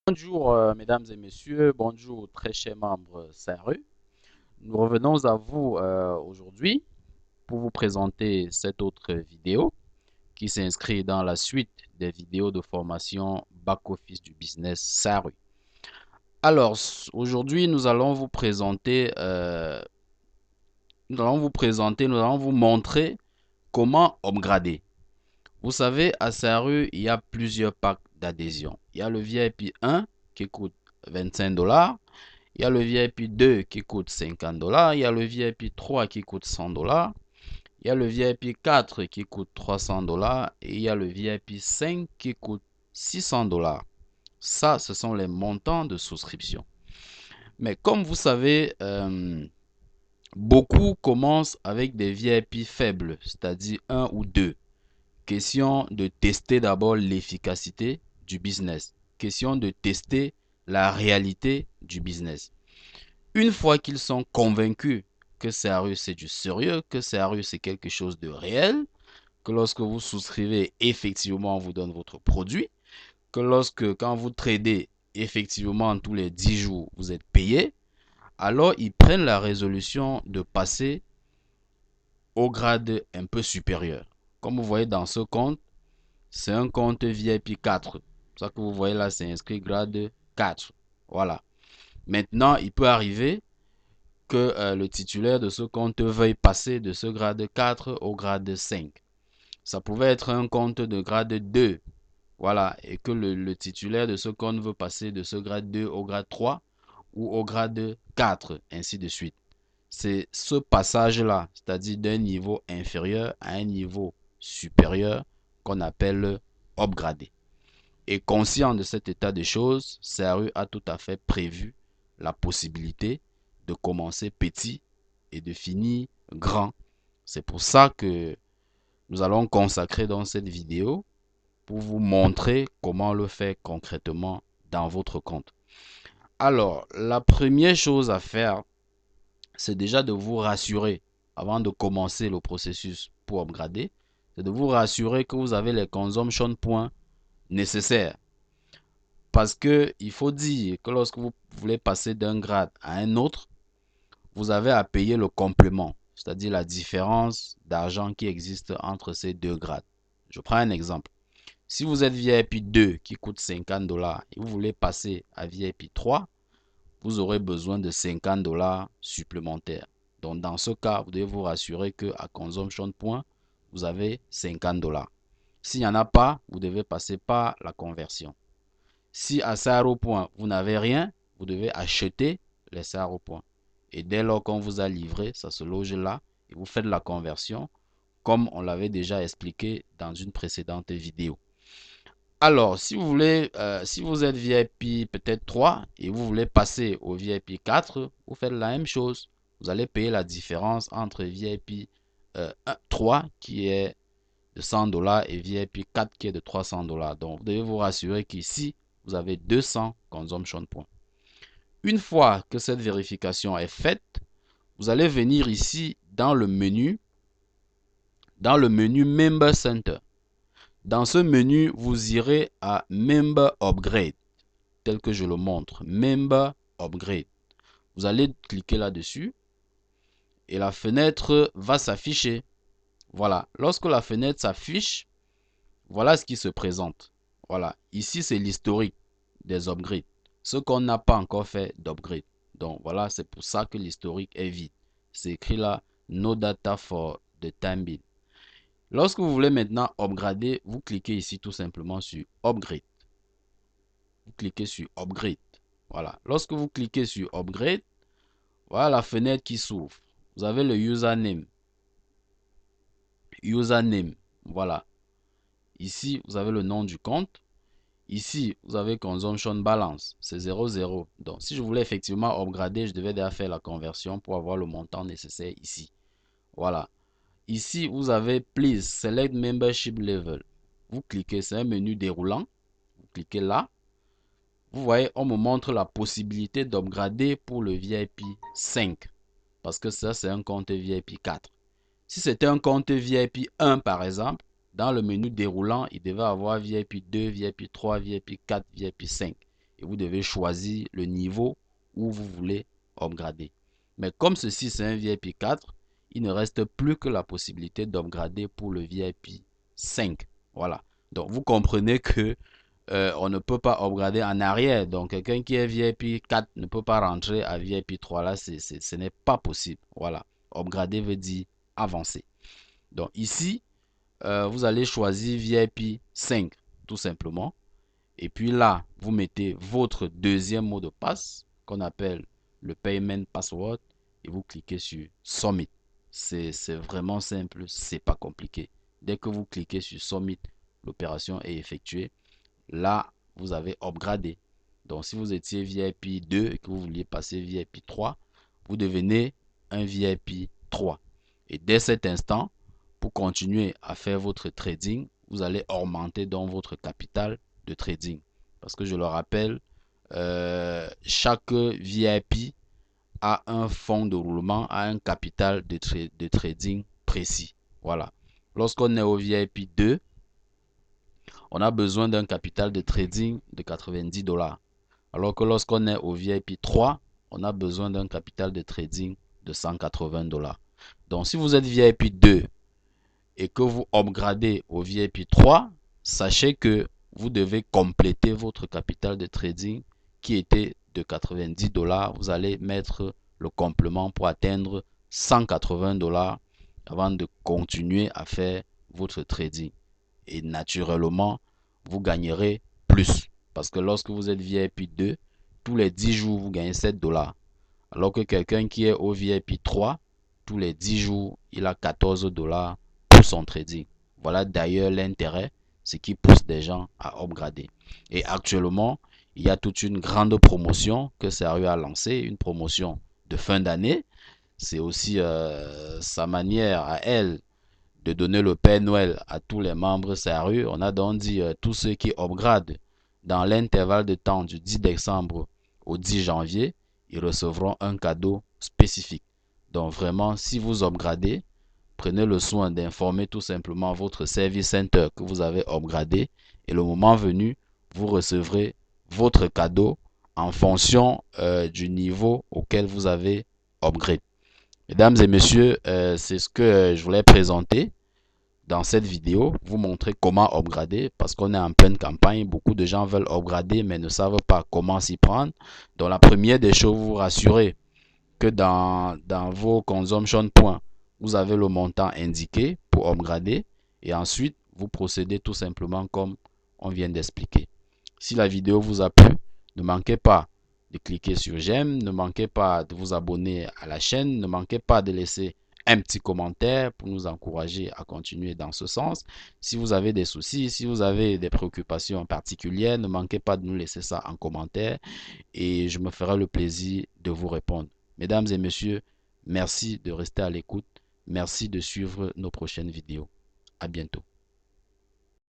Bonjour, mesdames et messieurs, bonjour très chers membres SARU. Nous revenons à vous aujourd'hui pour vous présenter cette autre vidéo qui s'inscrit dans la suite des vidéos de formation back-office du business SARU. Alors, aujourd'hui, nous allons vous montrer comment upgrader. Vous savez, à SARU, il y a plusieurs packs d'adhésion. Il y a le VIP 1 qui coûte 25 $. Il y a le VIP 2 qui coûte 50 $. Il y a le VIP 3 qui coûte 100 $. Il y a le VIP 4 qui coûte 300 $. Et il y a le VIP 5 qui coûte 600 $. Ça, ce sont les montants de souscription. Mais comme vous savez, beaucoup commencent avec des VIP faibles, c'est-à-dire un ou 2. Question de tester d'abord l'efficacité du business. Question de tester la réalité du business. Une fois qu'ils sont convaincus que sérieux c'est du sérieux, que sérieux c'est quelque chose de réel, que lorsque vous souscrivez, effectivement, on vous donne votre produit, que lorsque, quand vous tradez, effectivement, tous les 10 jours, vous êtes payé, alors ils prennent la résolution de passer au grade un peu supérieur. Comme vous voyez dans ce compte, c'est un compte VIP 4. Ça que vous voyez là, c'est inscrit grade 4. Voilà. Maintenant, il peut arriver que le titulaire de ce compte veuille passer de ce grade 4 au grade 5. Ça pouvait être un compte de grade 2. Voilà. Et que le titulaire de ce compte veut passer de ce grade 2 au grade 3 ou au grade 4, ainsi de suite. C'est ce passage-là, c'est-à-dire d'un niveau inférieur à un niveau supérieur, qu'on appelle upgrader. Et conscient de cet état de choses, CRU a tout à fait prévu la possibilité de commencer petit et de finir grand. C'est pour ça que nous allons consacrer dans cette vidéo pour vous montrer comment le faire concrètement dans votre compte. Alors, la première chose à faire, c'est déjà de vous rassurer avant de commencer le processus pour upgrader. C'est de vous rassurer que vous avez les consumption points nécessaires. Parce que il faut dire que lorsque vous voulez passer d'un grade à un autre, vous avez à payer le complément, c'est-à-dire la différence d'argent qui existe entre ces deux grades. Je prends un exemple. Si vous êtes VIP 2 qui coûte 50 $ et vous voulez passer à VIP 3, vous aurez besoin de 50 $ supplémentaires. Donc dans ce cas, vous devez vous rassurer que à Consumption Point, vous avez 50 $. S'il n'y en a pas, vous devez passer par la conversion. Si à Sahara Point, vous n'avez rien, vous devez acheter les Sahara Point. Et dès lors qu'on vous a livré, ça se loge là et vous faites la conversion comme on l'avait déjà expliqué dans une précédente vidéo. Alors, si vous êtes VIP peut-être 3 et vous voulez passer au VIP 4, vous faites la même chose. Vous allez payer la différence entre VIP 3 qui est de 100 $ et VIP 4 qui est de 300 $. Donc, vous devez vous rassurer qu'ici, vous avez 200 consumption points. Une fois que cette vérification est faite, vous allez venir ici dans le menu Member Center. Dans ce menu, vous irez à Member Upgrade, tel que je le montre. Member Upgrade. Vous allez cliquer là-dessus et la fenêtre va s'afficher. Voilà. Lorsque la fenêtre s'affiche, voilà ce qui se présente. Voilà. Ici, c'est l'historique des upgrades. Ce qu'on n'a pas encore fait d'upgrade. Donc voilà, c'est pour ça que l'historique est vide. C'est écrit là, no data for the time being. Lorsque vous voulez maintenant upgrader, vous cliquez ici tout simplement sur Upgrade. Vous cliquez sur Upgrade. Voilà. Lorsque vous cliquez sur Upgrade, voilà la fenêtre qui s'ouvre. Vous avez le username. Username. Voilà. Ici, vous avez le nom du compte. Ici, vous avez Consumption Balance. C'est 00. Donc, si je voulais effectivement upgrader, je devais déjà faire la conversion pour avoir le montant nécessaire ici. Voilà. Ici, vous avez Please Select Membership Level. Vous cliquez, c'est un menu déroulant. Vous cliquez là. Vous voyez, on me montre la possibilité d'upgrader pour le VIP 5. Parce que ça, c'est un compte VIP 4. Si c'était un compte VIP 1, par exemple, dans le menu déroulant, il devait avoir VIP 2, VIP 3, VIP 4, VIP 5. et vous devez choisir le niveau où vous voulez upgrader. Mais comme ceci c'est un VIP 4, il ne reste plus que la possibilité d'upgrader pour le VIP 5. Voilà. Donc vous comprenez que on ne peut pas upgrader en arrière. Donc quelqu'un qui est VIP 4 ne peut pas rentrer à VIP 3. Là, ce n'est pas possible. Voilà. Upgrader veut dire avancer. Donc ici, vous allez choisir VIP 5 tout simplement. Et puis là, vous mettez votre deuxième mot de passe qu'on appelle le payment password et vous cliquez sur Submit. C'est vraiment simple, c'est pas compliqué. Dès que vous cliquez sur Submit, l'opération est effectuée. Là, vous avez upgradé. Donc, si vous étiez VIP 2 et que vous vouliez passer VIP 3, vous devenez un VIP 3. Et dès cet instant, pour continuer à faire votre trading, vous allez augmenter donc votre capital de trading. Parce que je le rappelle, chaque VIP a un fonds de roulement, a un capital de trading précis. Voilà. Lorsqu'on est au VIP 2, on a besoin d'un capital de trading de 90 $. Alors que lorsqu'on est au VIP 3, on a besoin d'un capital de trading de 180 $. Donc si vous êtes VIP 2 et que vous upgradez au VIP 3, sachez que vous devez compléter votre capital de trading qui était de 90 $. Vous allez mettre le complément pour atteindre 180 $ avant de continuer à faire votre trading. Et naturellement, vous gagnerez plus. Parce que lorsque vous êtes VIP 2, tous les 10 jours, vous gagnez 7 $. Alors que quelqu'un qui est au VIP 3, tous les 10 jours, il a 14 $ pour son trading. Voilà d'ailleurs l'intérêt, ce qui pousse des gens à upgrader. Et actuellement, il y a toute une grande promotion que Sérieux a lancée, une promotion de fin d'année. C'est aussi sa manière à elle de donner le Père Noël à tous les membres sérieux. On a donc dit tous ceux qui upgradent dans l'intervalle de temps du 10 décembre au 10 janvier, ils recevront un cadeau spécifique. Donc vraiment, si vous upgradez, prenez le soin d'informer tout simplement votre service center que vous avez upgradé et le moment venu, vous recevrez votre cadeau en fonction du niveau auquel vous avez upgrade. Mesdames et messieurs, c'est ce que je voulais présenter dans cette vidéo, vous montrer comment upgrader parce qu'on est en pleine campagne. Beaucoup de gens veulent upgrader mais ne savent pas comment s'y prendre. Donc la première des choses, vous rassurez que dans vos consumption points, vous avez le montant indiqué pour upgrader et ensuite vous procédez tout simplement comme on vient d'expliquer. Si la vidéo vous a plu, ne manquez pas de cliquer sur j'aime, ne manquez pas de vous abonner à la chaîne, ne manquez pas de laisser un petit commentaire pour nous encourager à continuer dans ce sens. Si vous avez des soucis, si vous avez des préoccupations particulières, ne manquez pas de nous laisser ça en commentaire et je me ferai le plaisir de vous répondre. Mesdames et messieurs, merci de rester à l'écoute. Merci de suivre nos prochaines vidéos. À bientôt.